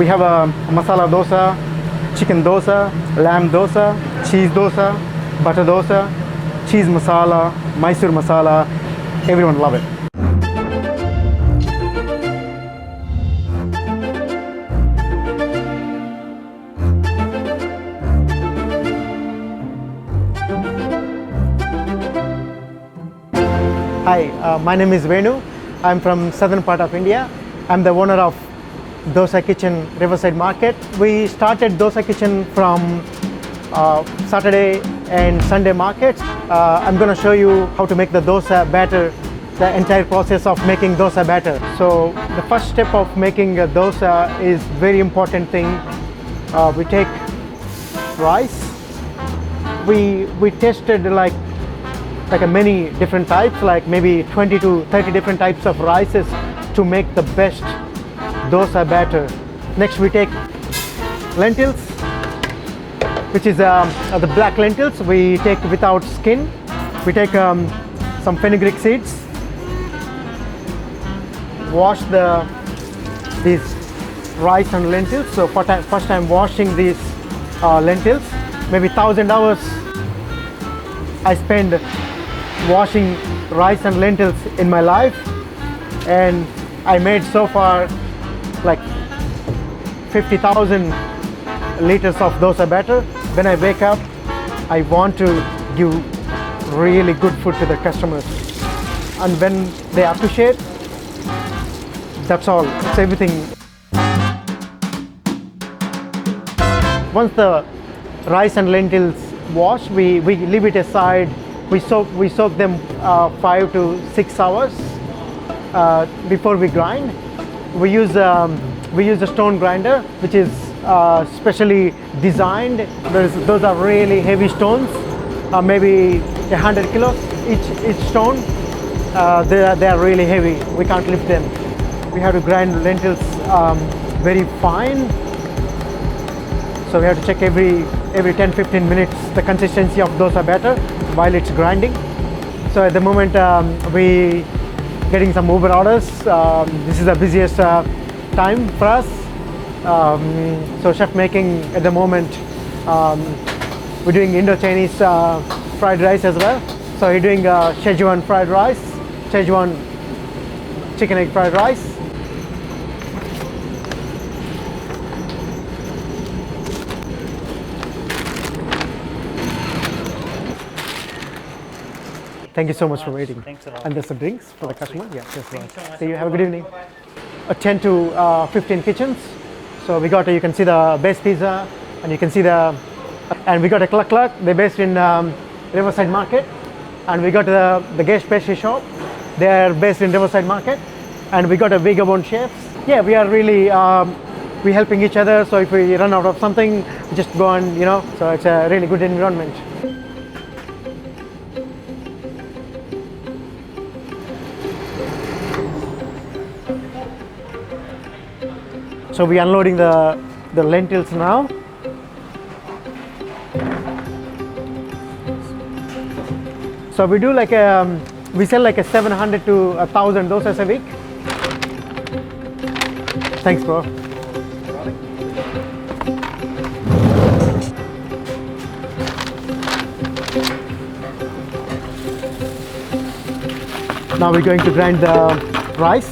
We have a masala dosa, chicken dosa, lamb dosa, cheese dosa, butter dosa, cheese masala, Mysore masala. Everyone love it. Hi, my name is Venu. I'm from southern part of India. I'm the owner of Dosa Kitchen, Riverside Market. We started Dosa Kitchen from Saturday and Sunday markets. I'm going to show you how to make the dosa batter, the entire process of making dosa batter. So the first step of making a dosa is very important thing. We take rice. We tested like many different types, like maybe 20 to 30 different types of rices to make the best dosa batter. Next we take lentils, which is the black lentils. We take without skin. We take some fenugreek seeds. Wash these rice and lentils. So first time washing these lentils. Maybe 1,000 hours I spend washing rice and lentils in my life, and I made so far like 50,000 liters of dosa batter. When I wake up, I want to give really good food to the customers, and when they appreciate, that's all. It's everything. Once the rice and lentils wash, we leave it aside. We soak them 5 to 6 hours before we grind. We use a stone grinder, which is specially designed. Those are really heavy stones, maybe 100 kilos each stone. They are really heavy. We can't lift them. We have to grind lentils very fine. So we have to check every 10-15 minutes the consistency of dosa batter while it's grinding. So at the moment we getting some Uber orders. This is the busiest time for us. So chef making at the moment, we're doing Indo-Chinese fried rice as well. So we're doing Szechuan fried rice, Szechuan chicken egg fried rice. Thank you so much for waiting. Thanks a lot. And there's some drinks for the customer. Yeah, just right. So you have a good evening. 10 to 15 kitchens. So we got, you can see the base pizza, and you can see and we got a cluck cluck. They're based in Riverside Market, and we got the Guest Pastry Shop. They are based in Riverside Market, and we got a Vagabond chefs. Yeah, we are really we helping each other. So if we run out of something, we just go and So it's a really good environment. So we're unloading the lentils now. So we do we sell like a 700 to 1,000 dosas a week. Thanks, bro. Now we're going to grind the rice.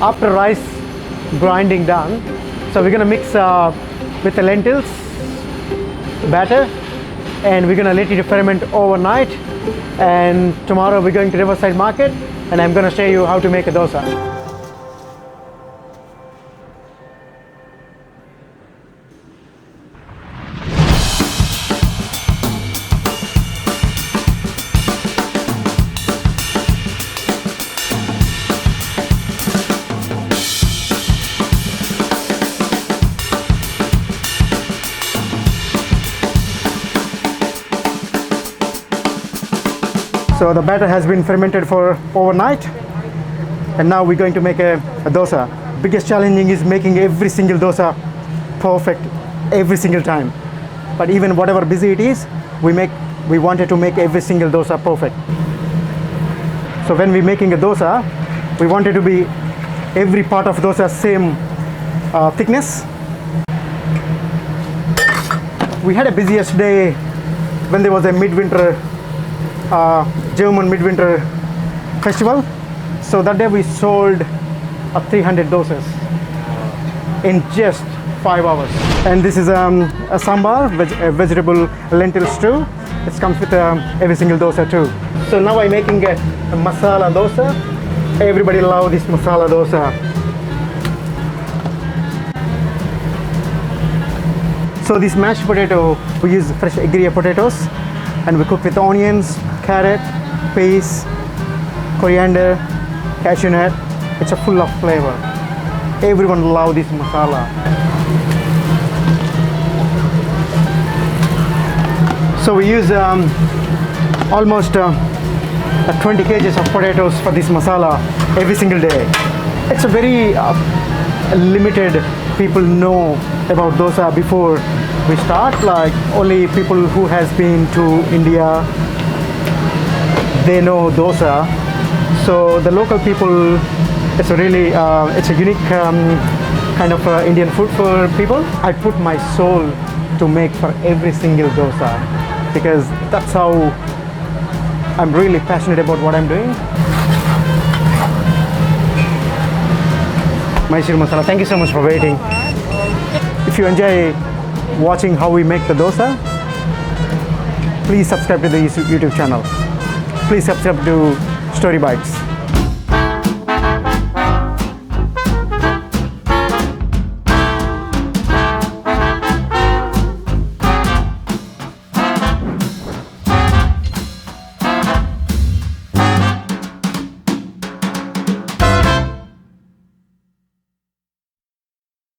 After rice grinding done, so we're gonna mix with the lentils batter, and we're gonna let it ferment overnight. And tomorrow we're going to Riverside Market, and I'm gonna show you how to make a dosa. So the batter has been fermented for overnight. And now we're going to make a dosa. Biggest challenging is making every single dosa perfect every single time. But even whatever busy it is, we wanted to make every single dosa perfect. So when we're making a dosa, we wanted to be every part of dosa same thickness. We had a busiest day when there was a midwinter German midwinter festival. So that day we sold 300 dosas in just 5 hours. And this is a sambar, vegetable lentil stew. It comes with every single dosa too. So now I'm making a masala dosa. Everybody love this masala dosa. So this mashed potato, we use fresh agria potatoes, and we cook with onions, carrot, peas, coriander, cashew nut. It's a full of flavor. Everyone love this masala. So we use almost 20 kgs of potatoes for this masala every single day. It's a very limited people know about dosa before we start. Like only people who has been to India, they know dosa. So the local people, it's a really it's a unique kind of Indian food for people. I put my soul to make for every single dosa because that's how I'm really passionate about what I'm doing. Mysore masala. Thank you so much for waiting. If you enjoy watching how we make the dosa, please subscribe to the YouTube channel. Please subscribe to Story Bites.